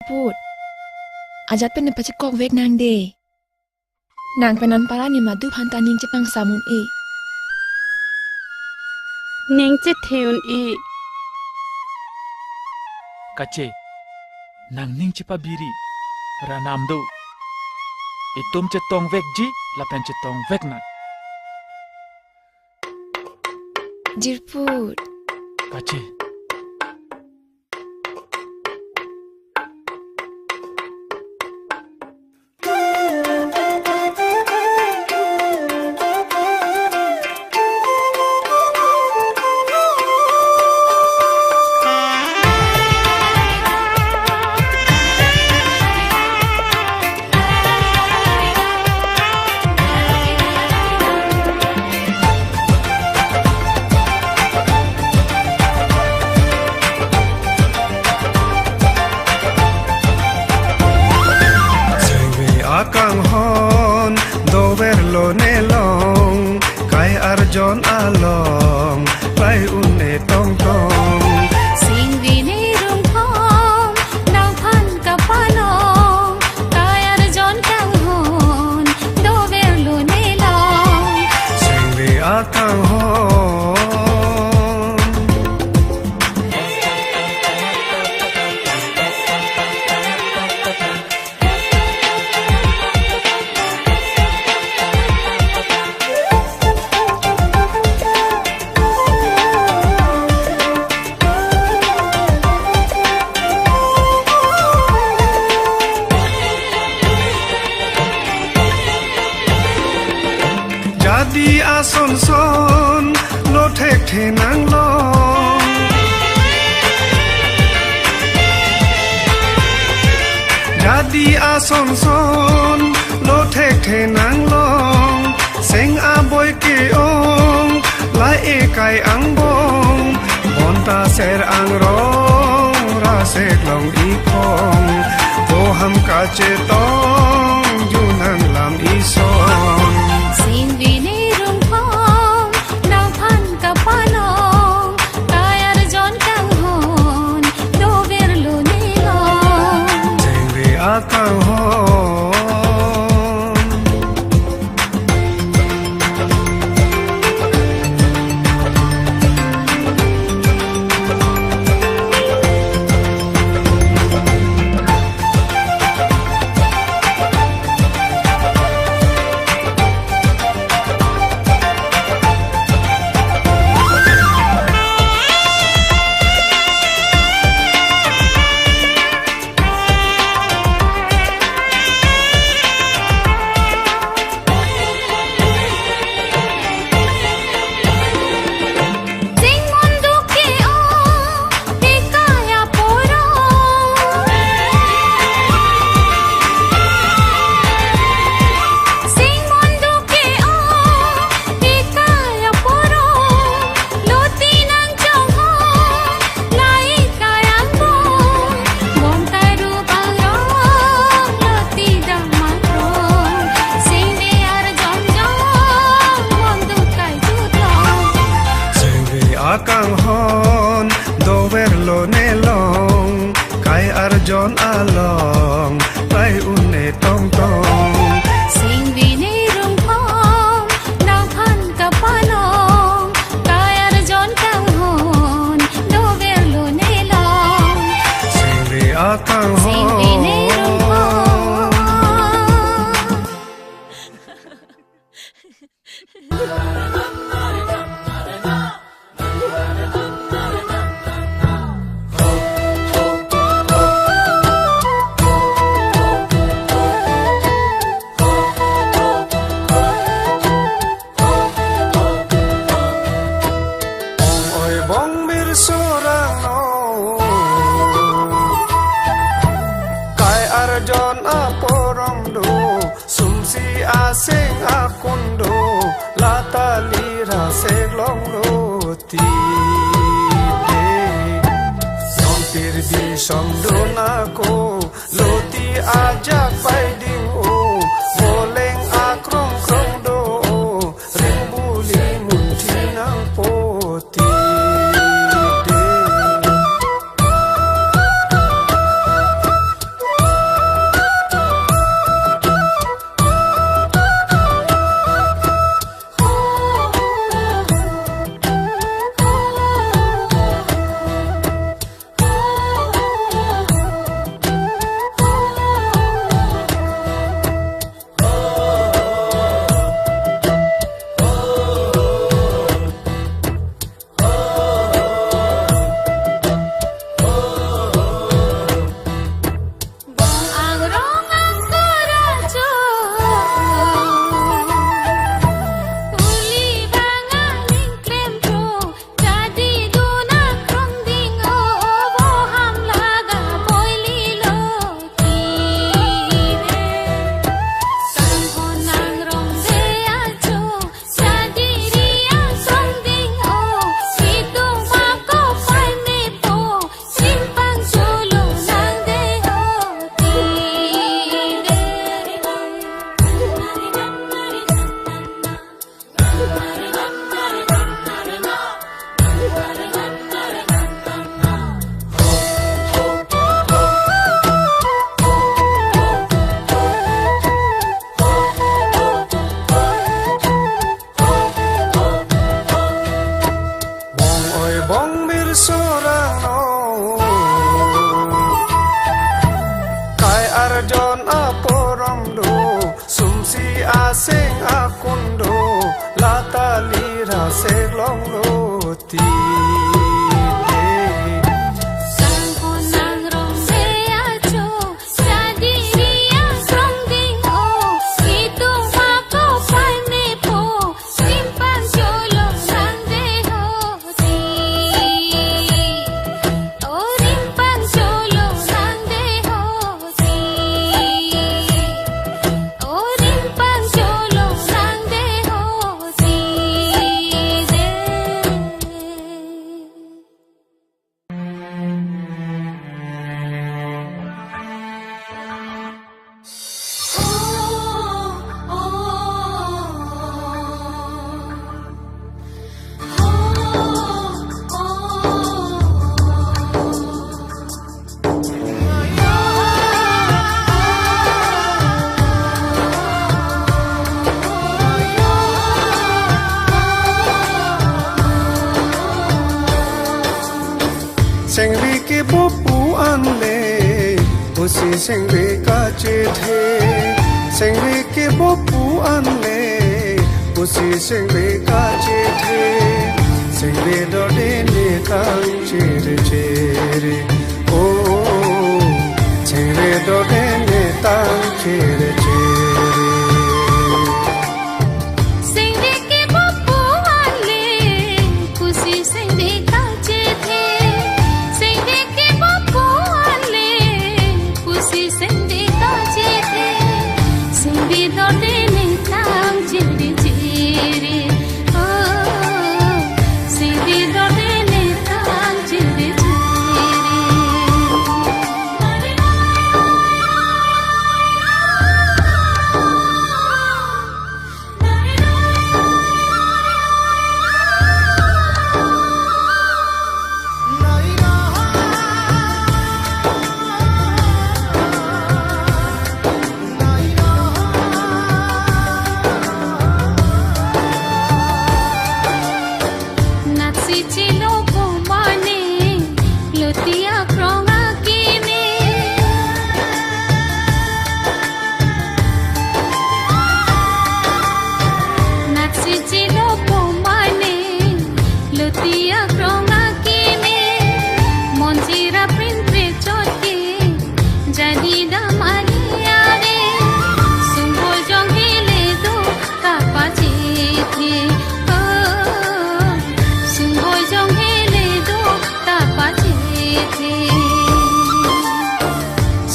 put. Ajat pen nepa cikok vek nang de. Nang penan para ni madu hantan ning cepang samun e. Ning ce theun e. Kace, nang ning cepa biri, ranam do. Itum cetong vek ji, lapen cetong vek na. Jirput. Kace. Arjon along, lai unne tong tong. Sing vini rung thong, nang phan ka palong. Kai arjon kang hon, do ver lo ne long. Sing vi akang hon. Jadi ason son lo thek the nang long. Jadi ason son lo thek the nang long. Seng aboy ke ong lai e kai ang bong. Bonta ser ang rong ra sek long i khong. Bo ham ka che tong junang lam i song. Sing vini rung thong, nang phan ka palong. Kai arjon kang hon, do ver lo ne long. Sing vi akang hon. Akang hon do ver lo ne long kai arjon along lai unne tong tong. Sing vini rung thong, nang phan ka palong. Kai arjon kang hon, do ver lo ne long. Sing vi akang hon. Sing vini rung thong. Arjon aporong do sumsi asing akundo latali rasek long do ti song tirdi song do nako loti ajak pai ding o boleng akrong krong do rimbuli munti nang poti. Bongbir sorano Kai arjon aporam do Sumsi asing akundo Lata lira seglong roti Sengri ke bopu anle usi sengri ka chethe Sengri ke bopu anle usi sengri ka chethe Sengri dode ne tang chere chere Oh Sengri dode ne tang chere chere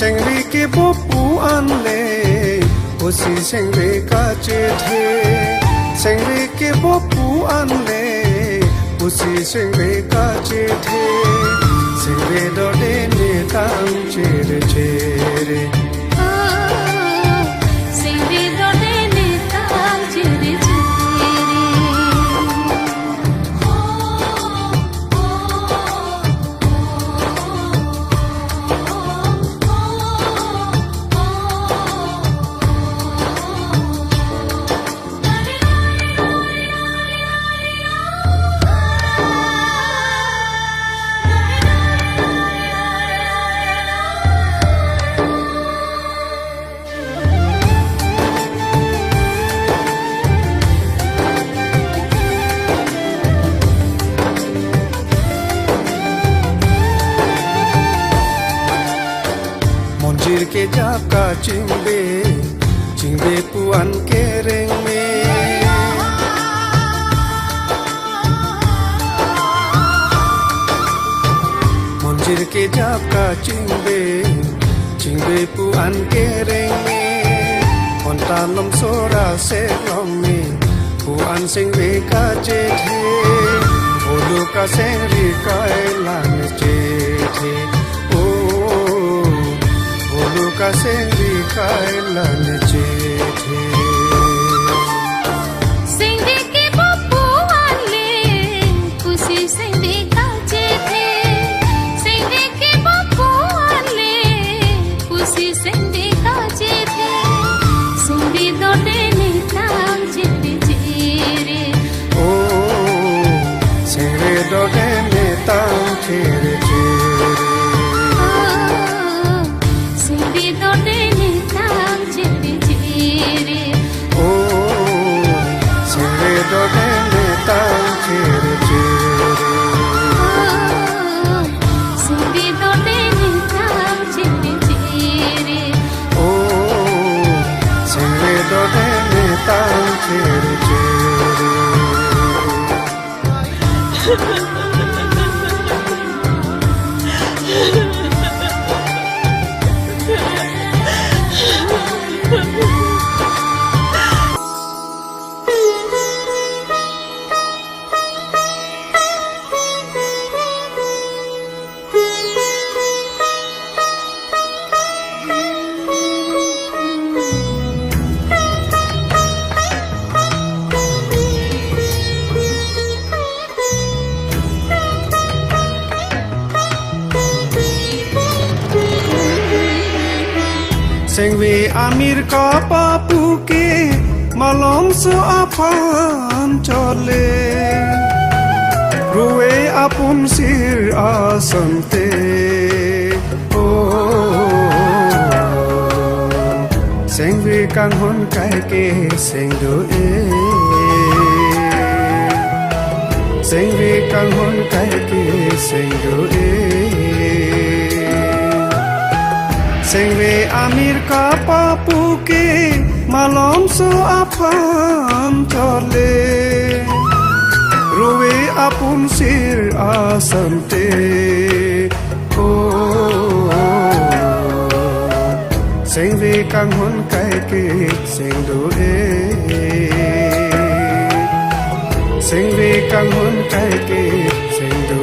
Sengri ke bopu anle usi sengri ka chethe Sengri ke bopu anle usi sengri ka chethe Sengri dode ne tang chere chere Sengri dode ne tang chere chere Monjir ke jaka cingbe puan ke reng me Monjir ke jaka cingbe puan ke reng me Onta lom sora se lom me puan sengre ka chethe Bolu ka sengri ka elan chethe Luka sengri kailan chethe Sengri ke bopu anle kusi sengri ka chethe Sengri ke bopu anle kusi sengri ka chethe Sengri dode ne tang chethe chere Oh Sengri dode ne Sengwe amir ka papuke malom so apan chole Ruwe apun sir asante Sengwe kang hon kai ke sengdo Sengwe kang hon kai ke sengdo Sengwe amir ka papuke malom so apan chole Ruwe apun sir asante Sengwe kang hon kai ke sengdo Sengwe kang hon kai ke sengdo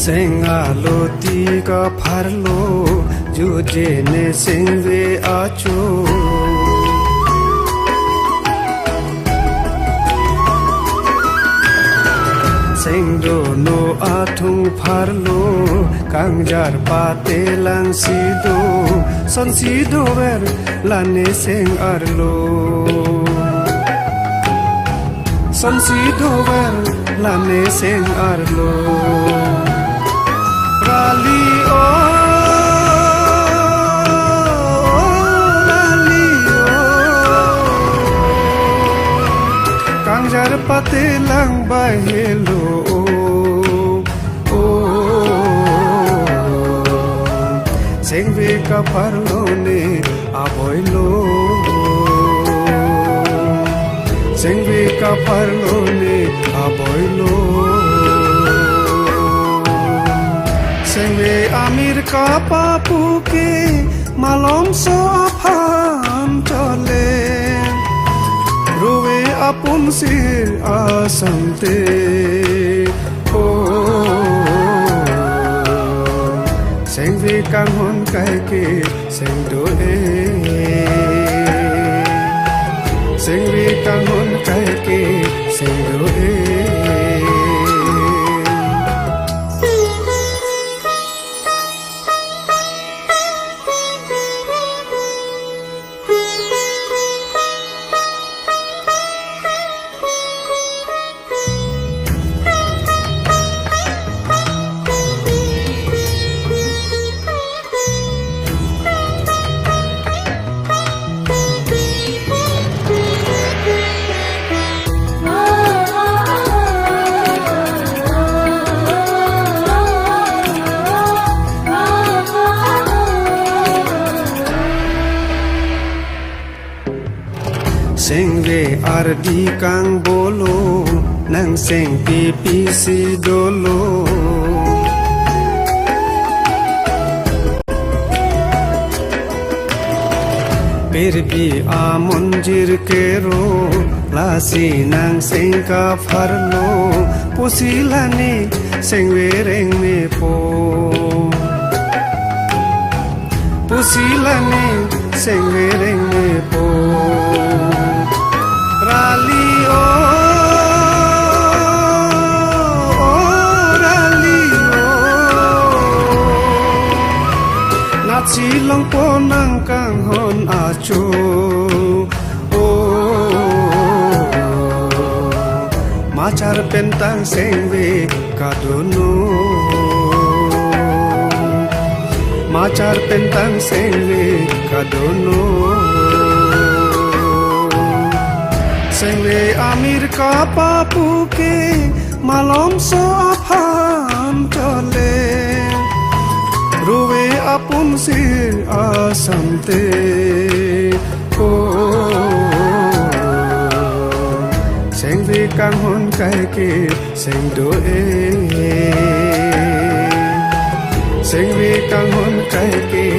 Senga lo tiga parlo juje ne sengwe acho Sengdo no athung parlo kangjar pate lang sido son sido ver lane seng arlo son sido ver lane seng arlo Rali Rali Kangjar pate lang bai hello Sengwe ka parlo ne aboilo Sengwe ka parlo ne aboilo Sengwe amir ka papuke malom so apan chole Ruwe apun sir asante Sengwe kang hon kai ke sengdo Sengwe kang hon kai ke sengdo Sengwe ardi kang bolo nang seng pipi si dolo Perbi amonjir kero lasi nang seng ka farlo posilani sengwe reng me po Posilani sengwe reng me po Rali Rali Nachi long po nang kang hon acho Machar pentang sengwe kadono Machar pentang sengwe kadono Sengwe amir ka papuke malom so apan chole Ruwe apun sir asante kang hon kai ke seng do seng vi kang hon kai ke